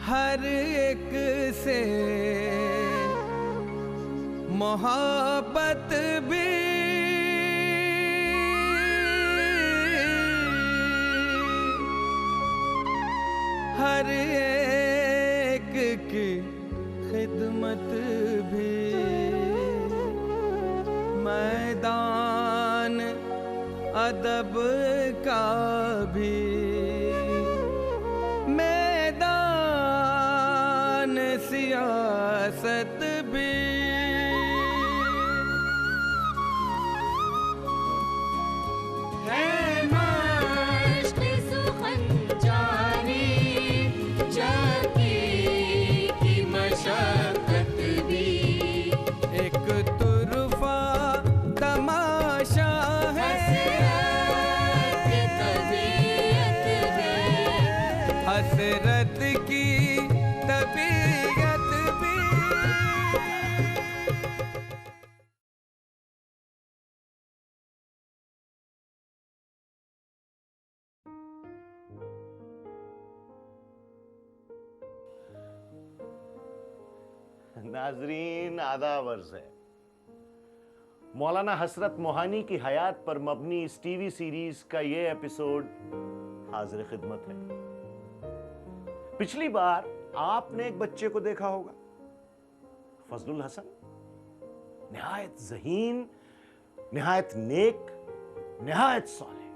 हर एक से मोहब्बत भी हर एक की खिदमत भी मैदान अदब का भी मैदान सियासत भी हसरत की तबीयत भी। नाजरीन आदाब अर्ज़ है। मौलाना हसरत मोहानी की हयात पर मबनी इस टीवी सीरीज का ये एपिसोड हाजिर खिदमत है। पिछली बार आपने एक बच्चे को देखा होगा, फजलुल हसन, निहायत ज़हीन, निहायत नेक, निहायत सालेह।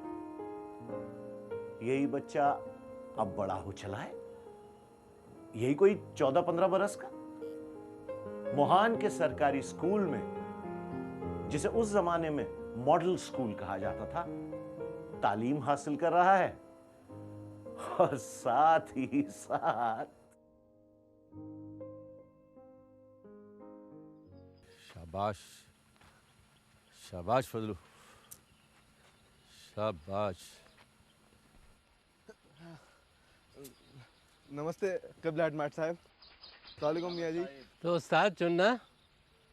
यही बच्चा अब बड़ा हो चला है, यही कोई 14-15 बरस का, मोहान के सरकारी स्कूल में, जिसे उस जमाने में मॉडल स्कूल कहा जाता था, तालीम हासिल कर रहा है और साथ ही साथ शाबाश शाबाश फजलू, शाबाश। नमस्ते कबला हेडमास्टर साहब। सलामुअलैकुम मियाँ जी। तो उस्ताद चुन्ना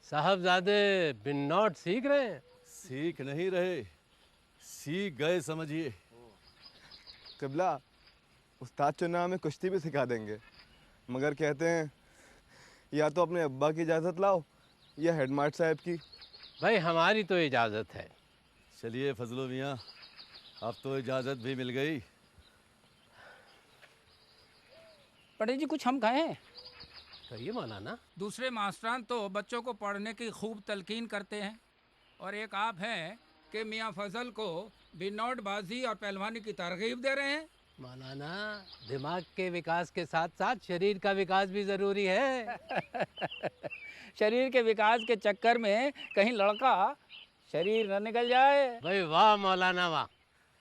साहबजादे बिन नॉट सीख रहे हैं? सीख नहीं रहे, सीख गए समझिए। कबला उस्ताद चुन्ना हमें कुश्ती भी सिखा देंगे, मगर कहते हैं या तो अपने अब्बा की इजाज़त लाओ या हेडमास्टर साहब की। भाई हमारी तो इजाज़त है। चलिए फजलू मियाँ, अब तो इजाज़त भी मिल गई। पंडित जी कुछ हम कहें? कहिए मौलाना। दूसरे मास्टरान तो बच्चों को पढ़ने की खूब तलकीन करते हैं, और एक आप हैं कि मियाँ फजल को बिनौटबाजी और पहलवानी की तरगीब दे रहे हैं। मौलाना, दिमाग के विकास के साथ साथ शरीर का विकास भी ज़रूरी है। शरीर के विकास के चक्कर में कहीं लड़का शरीर न निकल जाए। भाई वाह मौलाना वाह,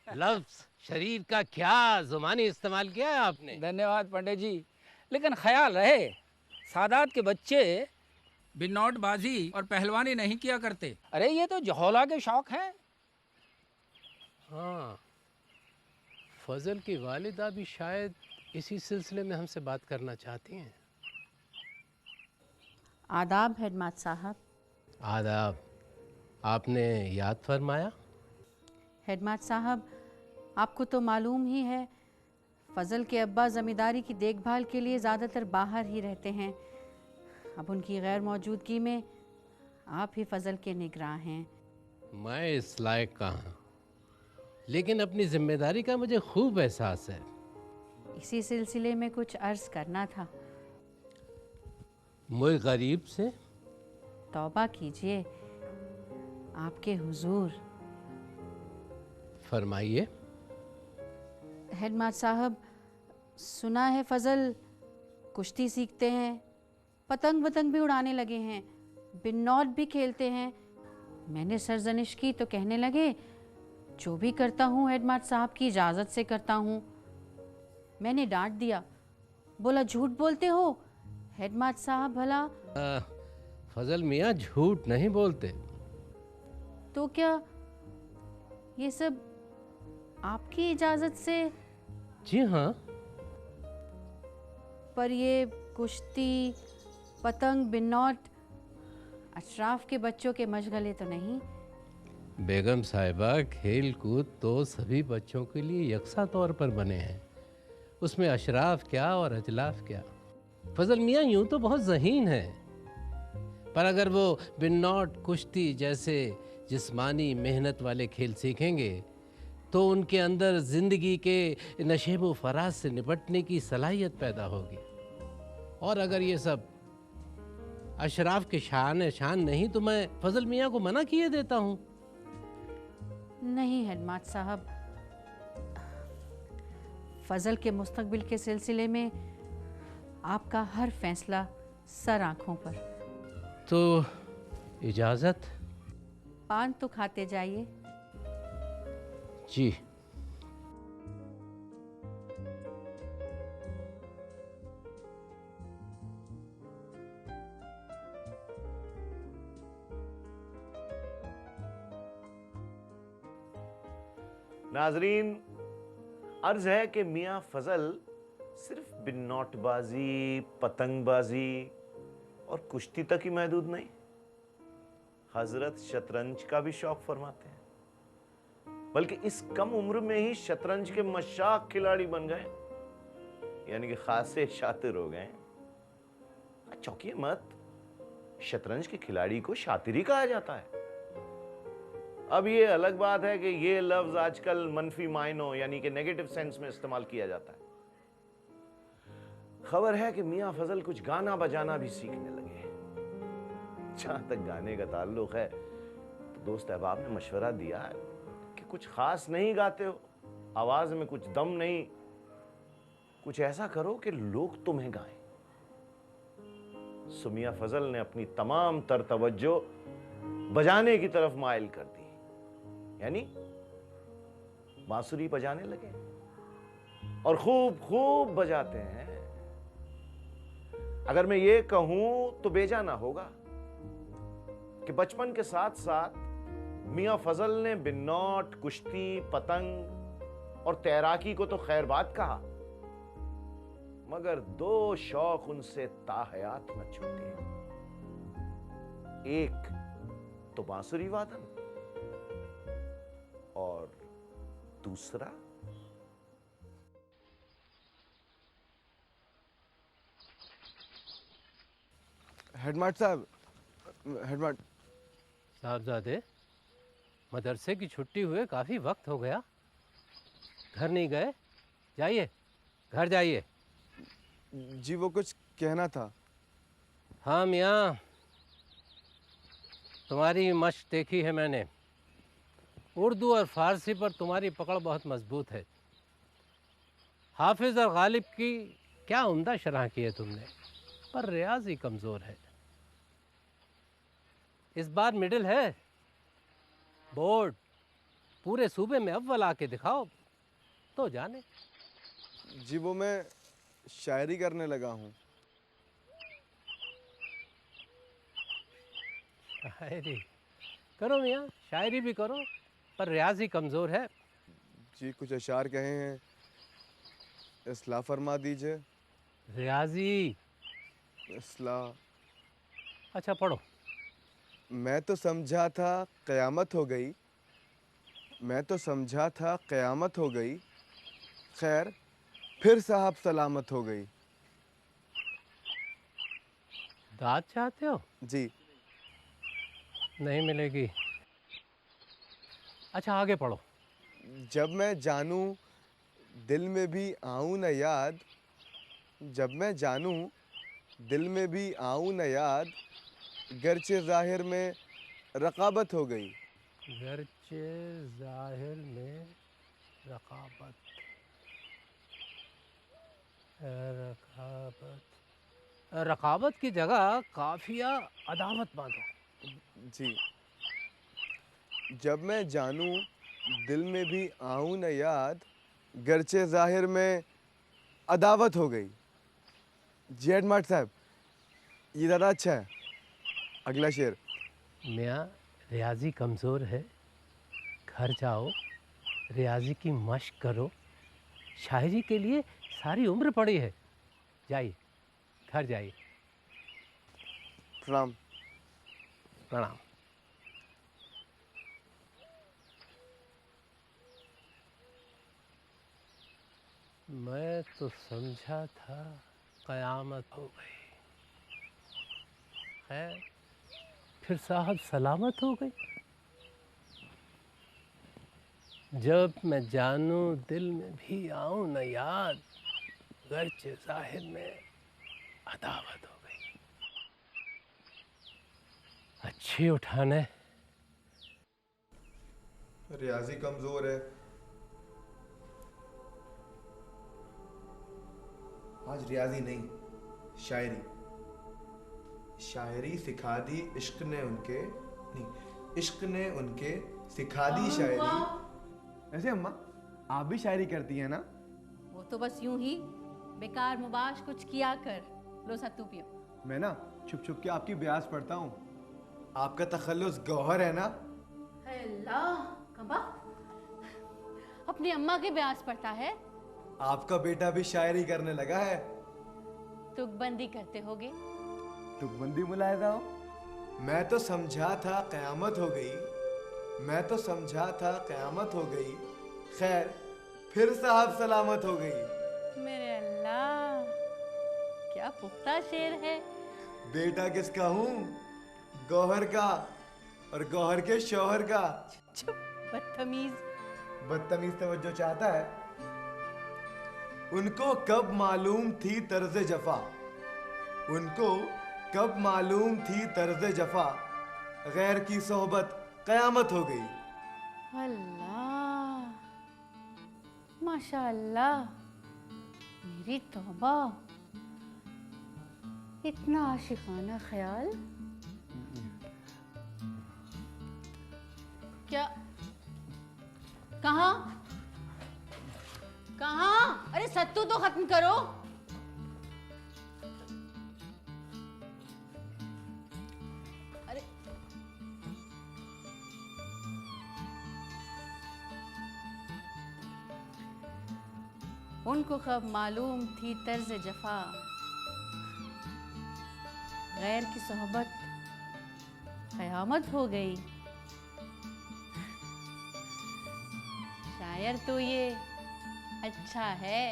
लफ्ज़ शरीर का क्या ज़ुबानी इस्तेमाल किया है आपने। धन्यवाद पंडित जी, लेकिन ख्याल रहे सादात के बच्चे बिनौटबाजी और पहलवानी नहीं किया करते। अरे ये तो जहौला के शौक हैं। हाँ, फजल की वालिदा भी शायद इसी सिलसिले में हमसे बात करना चाहती हैं। आदाब हेडमास्टर साहब। आदाब। आपने याद फरमाया? हेडमास्टर साहब, आपको तो मालूम ही है फ़ज़ल के अब्बा ज़मींदारी की देखभाल के लिए ज़्यादातर बाहर ही रहते हैं। अब उनकी गैर मौजूदगी में आप ही फ़ज़ल के निगरां हैं। मैं इस लायक कहाँ, लेकिन अपनी जिम्मेदारी का मुझे खूब एहसास है। इसी सिलसिले में कुछ अर्ज़ करना था। मुझ गरीब से तौबा कीजिए आपके हुजूर। फरमाइए। हेडमास्टर साहब, सुना है फ़ज़ल कुश्ती सीखते हैं, पतंग वतंग भी उड़ाने लगे हैं, बिन्नौट भी खेलते हैं। मैंने सरजनिश की तो कहने लगे जो भी करता हूँ हेडमास्टर साहब की इजाज़त से करता हूँ। मैंने डांट दिया, बोला झूठ बोलते हो हेडमास्टर साहब, भला फजल मियाँ झूठ नहीं बोलते। तो क्या ये सब आपकी इजाज़त से? जी हाँ। पर ये कुश्ती, पतंग, बिन्नौट अशराफ के बच्चों के मशगले तो नहीं? बेगम साहिबा, खेल कूद तो सभी बच्चों के लिए यकसा तौर पर बने हैं, उसमें अशराफ क्या और अजलाफ क्या। फजल मियाँ यूं तो बहुत ज़हीन है, पर अगर वो बिन्नौट, कुश्ती जैसे जिस्मानी मेहनत वाले खेल सीखेंगे तो उनके अंदर ज़िंदगी के नशेब व फराज से निपटने की सलाहियत पैदा होगी। और अगर ये सब अशराफ के शान नहीं तो मैं फजल मियाँ को मना किए देता हूँ। नहीं हेडमास्टर साहब, फजल के मुस्तकबिल के सिलसिले में आपका हर फैसला सर आंखों पर। तो इजाज़त? पान तो खाते जाइए। जी। नाजरीन, अर्ज है कि मियाँ फजल सिर्फ बिन्नौटबाजी, पतंगबाजी और कुश्ती तक ही महदूद नहीं, हजरत शतरंज का भी शौक फरमाते हैं, बल्कि इस कम उम्र में ही शतरंज के मशाक खिलाड़ी बन गए, यानी कि खासे शातिर हो गए। चौंकिए मत, शतरंज के खिलाड़ी को शातिर ही कहा जाता है। अब ये अलग बात है कि ये लफ्ज आजकल मनफी मायनों यानी कि नेगेटिव सेंस में इस्तेमाल किया जाता है। खबर है कि मियां फजल कुछ गाना बजाना भी सीखने लगे हैं। जहां तक गाने का ताल्लुक है तो दोस्त अहबाब ने मशवरा दिया है कि कुछ खास नहीं गाते हो, आवाज में कुछ दम नहीं, कुछ ऐसा करो कि लोग तुम्हें गाएं। सो मियां फजल ने अपनी तमाम तर तवज्जो बजाने की तरफ माइल कर दी, यानी बांसुरी बजाने लगे और खूब खूब बजाते हैं। अगर मैं ये कहूं तो बेजा ना होगा कि बचपन के साथ साथ मियां फजल ने बिन्नौट, कुश्ती, पतंग और तैराकी को तो खैर बात कहा, मगर दो शौक उनसे ताहयात न छूटे। एक तो बांसुरी वादन और दूसरा हेडमास्टर साहब, हेडमास्टर साहबजादे, मदरसे की छुट्टी हुए काफ़ी वक्त हो गया, घर नहीं गए? जाइए, घर जाइए। जी वो कुछ कहना था। हाँ मियाँ, तुम्हारी मश्क देखी है मैंने। उर्दू और फारसी पर तुम्हारी पकड़ बहुत मजबूत है। हाफिज और गालिब की क्या उम्दा शरह की है तुमने, पर रियाजी कमज़ोर है। इस बार मिडिल है, बोर्ड पूरे सूबे में अव्वल आके दिखाओ तो जाने। जी वो मैं शायरी करने लगा हूँ। शायरी करो मियाँ, शायरी भी करो, पर रियाजी कमज़ोर है। जी कुछ अशार कहे हैं, इस्लाह फरमा दीजिए। रियाजी? इस्लाह? अच्छा पढ़ो। मैं तो समझा था क़यामत हो गई, मैं तो समझा था क़यामत हो गई, खैर फिर साहब सलामत हो गई। दाद चाहते हो? जी। नहीं मिलेगी। अच्छा आगे पढ़ो। जब मैं जानूं दिल में भी आऊं न याद, जब मैं जानूं दिल में भी आऊं न याद, गर्चे ज़ाहिर में रकाबत हो गई। गर्चे ज़ाहिर में रकाबत, रकाबत की जगह काफिया अदावत बांधो। जी। जब मैं जानूं दिल में भी आऊं न याद, गर्चे ज़ाहिर में अदावत हो गई। जी हेडमास्टर साहब, ये ज़्यादा अच्छा है। अगला शेर। मियाँ रियाजी कमज़ोर है, घर जाओ, रियाजी की मश्क करो, शायरी के लिए सारी उम्र पड़ी है। जाइए, घर जाइए। प्रणाम। प्रणाम। मैं तो समझा था क़यामत हो गई। है फिर साहब सलामत हो गई। जब मैं जानूं दिल में भी आऊं न याद, गर्चे ज़ाहिर में अदावत हो गई। अच्छी उठाने। रियाजी कमजोर है। आज रियाजी नहीं, शायरी। शायरी सिखा दी इश्क ने उनके, नहीं, इश्क ने उनके सिखा दी शायरी। ऐसे अम्मा आप भी शायरी करती हैं ना? वो तो बस यूं ही बेकार मुबाश कुछ किया कर। लो सत्तू पियो। मैं ना छुप छुप के आपकी ब्यास पढ़ता हूँ। आपका तखल्लुस गौहर है ना? अल्लाह कबा अपनी अम्मा के ब्यास पढ़ता है। आपका बेटा भी शायरी करने लगा है। तुकबंदी करते होगे। तुकबंदी मुलाहिजा हो? मैं तो समझा था क़यामत हो गई। मैं तो समझा था क़यामत हो गई। खैर फिर साहब सलामत हो गई। मेरे अल्लाह क्या पुख्ता शेर है। बेटा किसका हूँ? गौहर का, और गौहर के शौहर का। चुप बदतमीज। बदतमीज तवज्जो चाहता है। उनको कब मालूम थी तर्ज जफा, उनको कब मालूम थी तर्ज जफा, गैर की सोहबत क़यामत हो गई। अल्लाह माशाअल्लाह, मेरी तौबा, इतना आशिकाना ख्याल। क्या? कहाँ कहाँ? अरे सत्तू तो खत्म करो। अरे उनको कब मालूम थी तर्ज जफा, गैर की सोहबत क़यामत हो गई। शायर तो ये अच्छा है।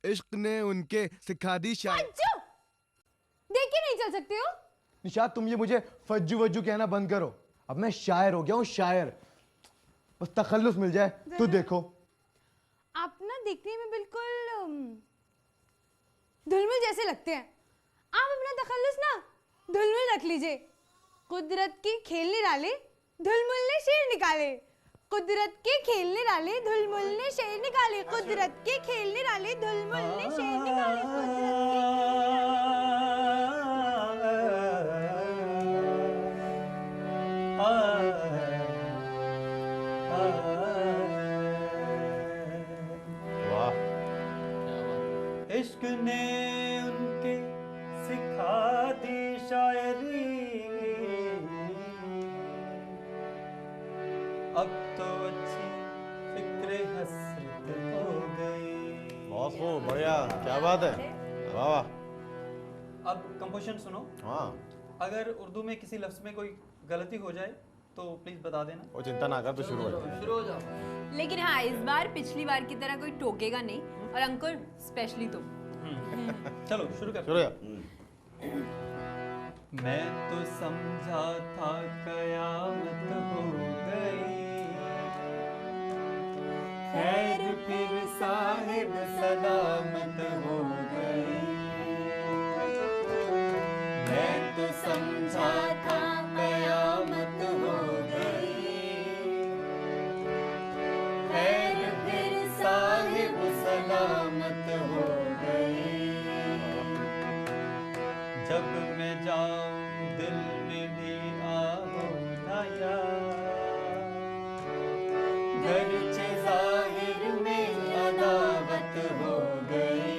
इश्क ने उनके सिखा दी शायरी। देख के नहीं चल सकते हो? निशात तुम ये मुझे फज्जू वज्जू कहना बंद करो। अब मैं शायर हो गया हूँ, शायर। बस तखल्लुस मिल जाए तो देखो। आप ना दिखने में बिल्कुल धुलमुल जैसे लगते हैं। आप अपना तखल्लुस ना धुलमुल रख लीजिए। कुदरत की खेल निराले धुलमुल ने शेर निकाले। कुदरत के खेल निराले धुलमुल ने शेर निकाले। कुदरत के खेल निराले धुलमुल ने शेर निकाले। वाह। इश्क ने उनके सिखा दी शायरी, अब तो अच्छी फिक्रे हसरत हो गई। बहुत खूब, बढ़िया, क्या बात है, वाह वाह। अब कंपोजिशन सुनो। हाँ, अगर उर्दू में किसी लफ्ज़ में कोई गलती हो जाए तो प्लीज़ बता देना। वो चिंता ना कर, तो शुरू हो जाए। लेकिन हाँ, इस बार पिछली बार की तरह कोई टोकेगा नहीं, और अंकुर स्पेशली तुम। चलो शुरू कर। शुरू हो। मैं तो समझा था कयामत हो गई, खैर फिर साहिब सलामत हो गई। मैं तो समझा था कयामत हो गई, खैर फिर साहिब सलामत हो गई। जब मैं जाऊं दिल में भी आओ ना यार, गर्चे ज़ाहिर में अदावत हो गई।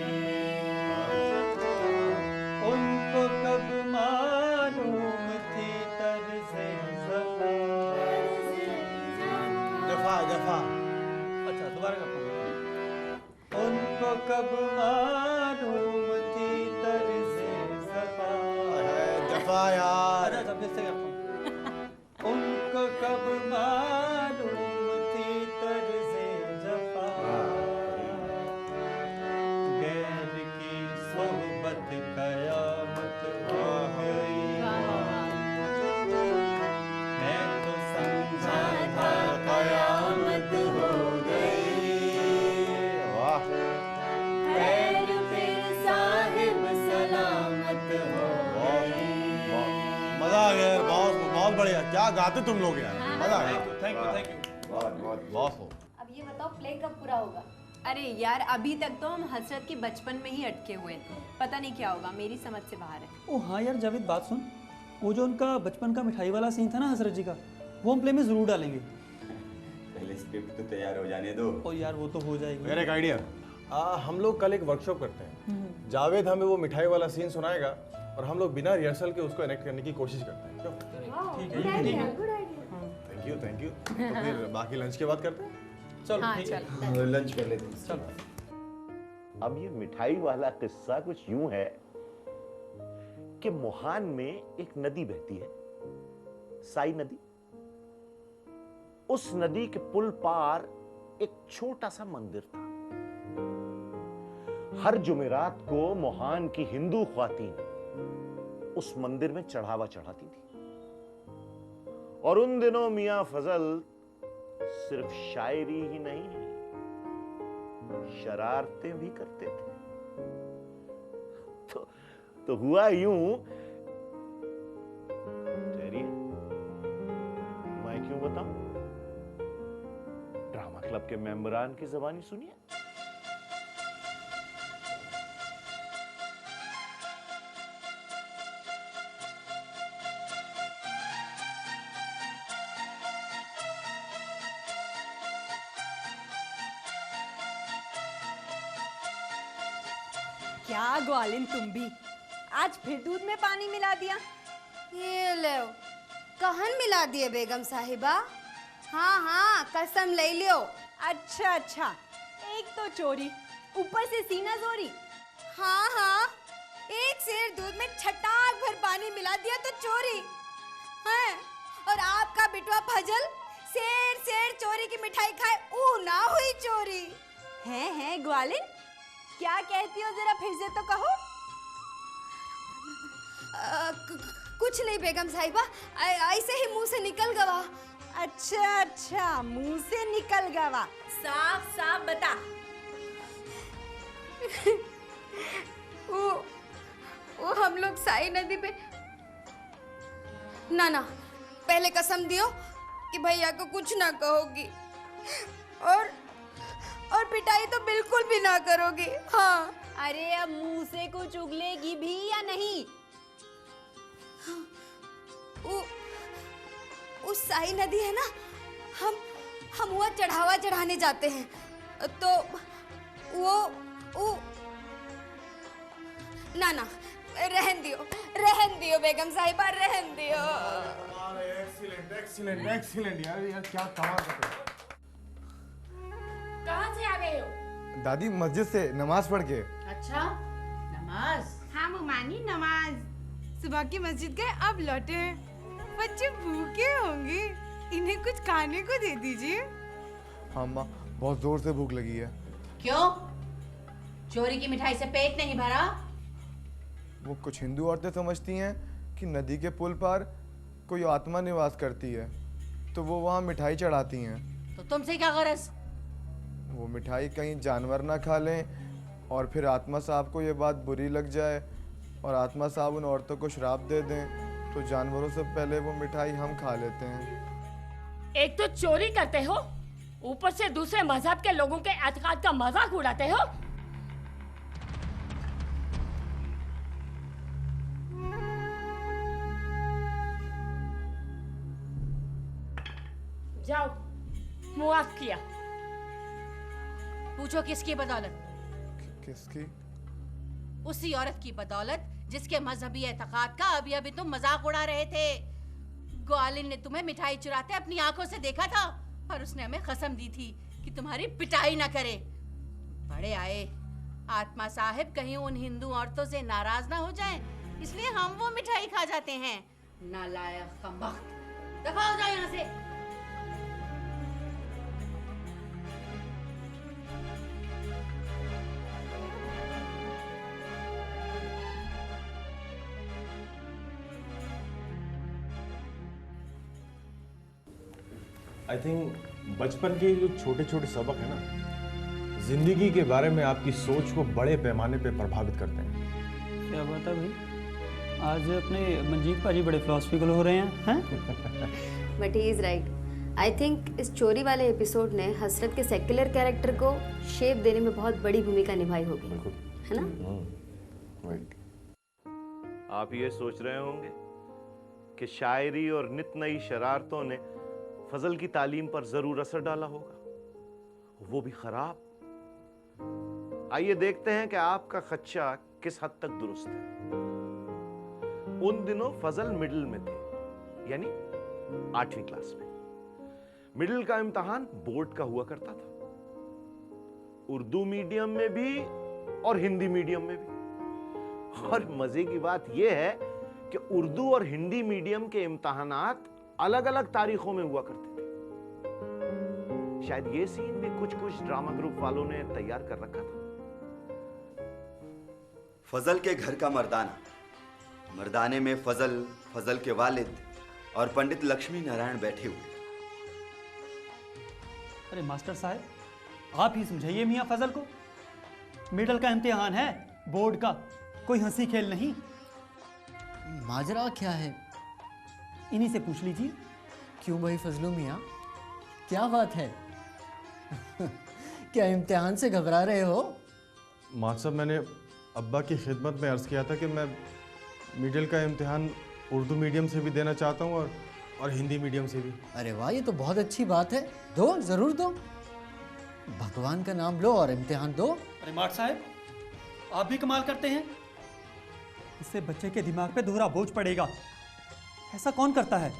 उनको कब मालूम थी तर्ज़े ज़फ़ा। दफा दफा। अच्छा दोबारा करता हूँ। उनको कब मालूम थी तर्ज़े ज़फ़ा। दफा यार। अच्छा फिर से करता हूँ। उनको कब मालूम थी तर्ज़े ज़फ़ा। मोहब्बत कयामत हो गई। मैं तो समझा था कयामत हो गई। वाह, खैर फिर साहिब सलामत हो गई। मजा आ गया यार, बहुत बहुत बढ़िया। क्या गाते तुम लोग यार, मजा आ गया। Thank you thank you. बहुत हो। अब ये बताओ प्ले कब पूरा होगा? अरे यार अभी तक तो हम हसरत के बचपन में ही अटके हुए थे, पता नहीं क्या होगा, मेरी समझ से बाहर है। ओ हाँ यार जावेद, बात सुन, वो जो उनका बचपन का मिठाई वाला सीन था ना हसरत जी का, वो हम प्ले में जरूर डालेंगे। पहले स्क्रिप्ट तो तैयार हो जाने दो। ओ यार वो तो हो जाएगी। मेरा एक आइडिया, हम लोग कल एक वर्कशॉप करते हैं। जावेद हमें वो मिठाई वाला सीन सुनाएगा और हम लोग बिना रिहर्सल के उसको एनेक्ट करने की कोशिश करते हैं। क्यों? Thank you. तो फिर बाकी लंच के बाद करते हैं। चलो हाँ, ठीक है, चल। लंच कर लेते हैं। चलो। अब ये मिठाई वाला किस्सा कुछ यूं है कि मोहान में एक नदी बहती है, साई नदी। उस नदी के पुल पार एक छोटा सा मंदिर था। हर जुमेरात को मोहान की हिंदू ख्वातीन उस मंदिर में चढ़ावा चढ़ाती थी। और उन दिनों मियां फजल सिर्फ शायरी ही नहीं, शरारतें भी करते थे। तो हुआ यूं, ठहरिए, मैं क्यों बताऊं? ड्रामा क्लब के मेंबरान की ज़बानी सुनिए। क्या ग्वालिन तुम भी, आज फिर दूध में पानी मिला दिया। ये लो, कहन मिला दिए बेगम साहिबा। हाँ हाँ, कसम ले लियो। अच्छा अच्छा, एक तो चोरी, ऊपर से सीना जोरी। हाँ हाँ, एक सेर दूध में छटाक भर पानी मिला दिया तो चोरी है। और आपका बिटवा फजल सेर सेर चोरी की मिठाई खाए, ऊ ना हुई चोरी। है ग्वालिन, क्या कहती हो, जरा फिर से तो कहो। कुछ नहीं बेगम साहिबा, ऐसे ही मुंह से निकल गवा। अच्छा अच्छा, मुंह से निकल गवा, साफ साफ बता। वो हम लोग साई नदी पे, ना पहले कसम दियो कि भैया को कुछ ना कहोगी और पिटाई तो बिल्कुल भी ना करोगी। हाँ। अरे अब मुंह से कुछ उगलेगी भी या नहीं? उस साई नदी है ना, हम वो चढ़ावा चढ़ाने जाते हैं, तो वो ना रहन दियो बेगम साहिबा, रहन दियो। एक्सीलेंट यार क्या कमाल करते हो। कहाँ से आ गए हो? दादी मस्जिद से नमाज पढ़ के। अच्छा, नमाज? हाँ मुमानी, नमाज सुबह की मस्जिद गए, अब लौटे हैं। बच्चे भूखे होंगे, इन्हें कुछ खाने को दे दीजिए। हाँ माँ, बहुत जोर से भूख लगी है। क्यों? चोरी की मिठाई से पेट नहीं भरा? वो कुछ हिंदू औरतें समझती हैं कि नदी के पुल पर कोई आत्मा निवास करती है, तो वो वहाँ मिठाई चढ़ाती हैं। तो तुमसे क्या गरज? वो मिठाई कहीं जानवर ना खा लें और फिर आत्मा साहब को ये बात बुरी लग जाए और आत्मा साहब उन औरतों को श्राप दे दें, तो जानवरों से पहले वो मिठाई हम खा लेते हैं। एक तो चोरी करते हो, ऊपर से दूसरे मजहब के लोगों के एतकाद का मजाक उड़ाते हो। जाओ, मुआफ किया। पूछो किसकी बदौलत? किसकी? उसी औरत की बदौलत जिसके मजहबी एतकाद का अभी अभी तुम मजाक उड़ा रहे थे। ग्वालिन ने तुम्हें मिठाई चुराते अपनी आंखों से देखा था और उसने हमें कसम दी थी कि तुम्हारी पिटाई ना करे। बड़े आए, आत्मा साहिब कहीं उन हिंदू औरतों से नाराज ना हो जाएं, इसलिए हम वो मिठाई खा जाते हैं। नालायक कमबख्त, दफा हो जाओ यहाँ से। आई थिंक बचपन के जो छोटे छोटे सबक है ना, जिंदगी के बारे में आपकी सोच को बड़े पैमाने पे प्रभावित करते हैं। क्या बात है भाई, आज अपने मंजीत पाजी बड़े फिलोसफिकल हो रहे हैं। But he is right. I think इस चोरी वाले एपिसोड ने हसरत के सेक्युलर कैरेक्टर को शेप देने में बहुत बड़ी भूमिका निभाई होगी, है ना? आप ये सोच रहे होंगे कि शायरी और नित नई शरारतों ने फजल की तालीम पर जरूर असर डाला होगा, वो भी खराब। आइए देखते हैं कि आपका खदशा किस हद तक दुरुस्त है। उन दिनों फजल मिडिल में थे, यानी 8वीं क्लास में। मिडिल का इम्तिहान बोर्ड का हुआ करता था, उर्दू मीडियम में भी और हिंदी मीडियम में भी। और मजे की बात यह है कि उर्दू और हिंदी मीडियम के इम्तिहानात अलग अलग तारीखों में हुआ करते थे। शायद ये सीन भी कुछ कुछ ड्रामा ग्रुप वालों ने तैयार कर रखा था। फजल के घर का मर्दाना, मर्दाने में फजल, फजल के वालिद और पंडित लक्ष्मी नारायण बैठे हुए। अरे मास्टर साहब, आप ही समझाइए मियाँ फजल को। मिडल का इम्तिहान है, बोर्ड का, कोई हंसी खेल नहीं। माजरा क्या है? इन्हीं से पूछ लीजिए। क्यों भाई फजलू मियाँ, क्या बात है? क्या इम्तिहान से घबरा रहे हो? माँ साहब, मैंने अब्बा की खिदमत में अर्ज़ किया था कि मैं मिडिल का इम्तिहान उर्दू मीडियम से भी देना चाहता हूँ और हिंदी मीडियम से भी। अरे वाह, ये तो बहुत अच्छी बात है। दो, ज़रूर दो। भगवान का नाम लो और इम्तिहान दो। अरे मास्टर साहब, आप भी कमाल करते हैं। इससे बच्चे के दिमाग पे दोहरा बोझ पड़ेगा। ऐसा कौन करता है?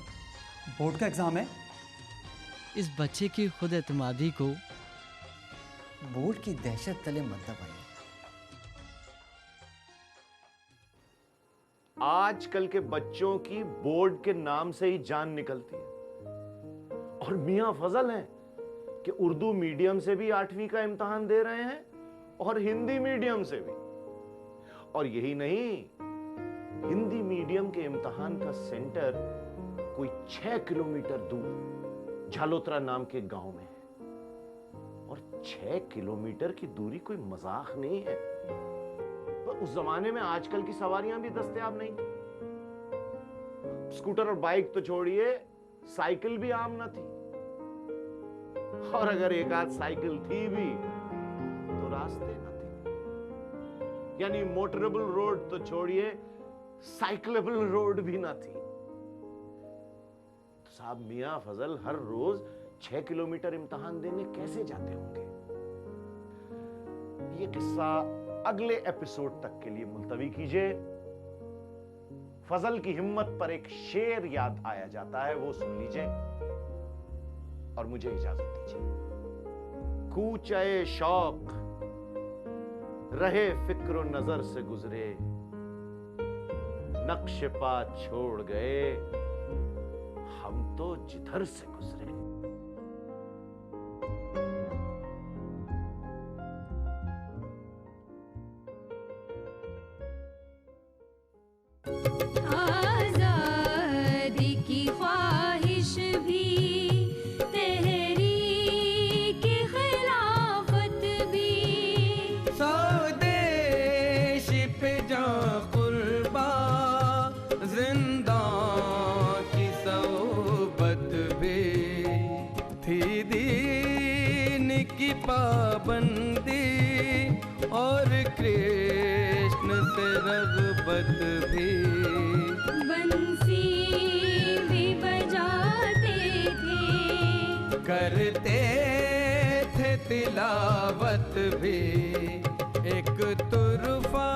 बोर्ड का एग्जाम है। इस बच्चे की खुद एतमादी को बोर्ड की दहशत तले मत दबाइए। आजकल के बच्चों की बोर्ड के नाम से ही जान निकलती है। और मियां फजल हैं कि उर्दू मीडियम से भी 8वीं का इम्तिहान दे रहे हैं और हिंदी मीडियम से भी। और यही नहीं, हिंदी मीडियम के इम्तिहान का सेंटर कोई 6 किलोमीटर दूर झालोत्रा नाम के गांव में है। और 6 किलोमीटर की दूरी कोई मजाक नहीं है। पर उस जमाने में आजकल की सवारियां भी दस्तयाब नहीं थी। स्कूटर और बाइक तो छोड़िए, साइकिल भी आम न थी। और अगर एक आध साइकिल थी भी तो रास्ते न थे। यानी मोटरेबल रोड तो छोड़िए, साइकिलेबल रोड भी ना थी। तो साहब मियां फजल हर रोज 6 किलोमीटर इम्तिहान देने कैसे जाते होंगे? ये किस्सा अगले एपिसोड तक के लिए मुलतवी कीजिए। फजल की हिम्मत पर एक शेर याद आया जाता है, वो सुन लीजिए और मुझे इजाजत दीजिए। कूचे शौक रहे फिक्र नजर से गुजरे, नक्श पा छोड़ गए हम तो जिधर से गुजरे। आजादी की ख्वाहिश भी, तहरीक खिलाफत भी, स्वदेश पे जा कुर्बा, जिंदा की सोबत भी थी, दीन की पाबंदी और कृष्ण से रग़बत भी। बंसी भी बजाते थे, करते थे तिलावत भी, एक तुरफा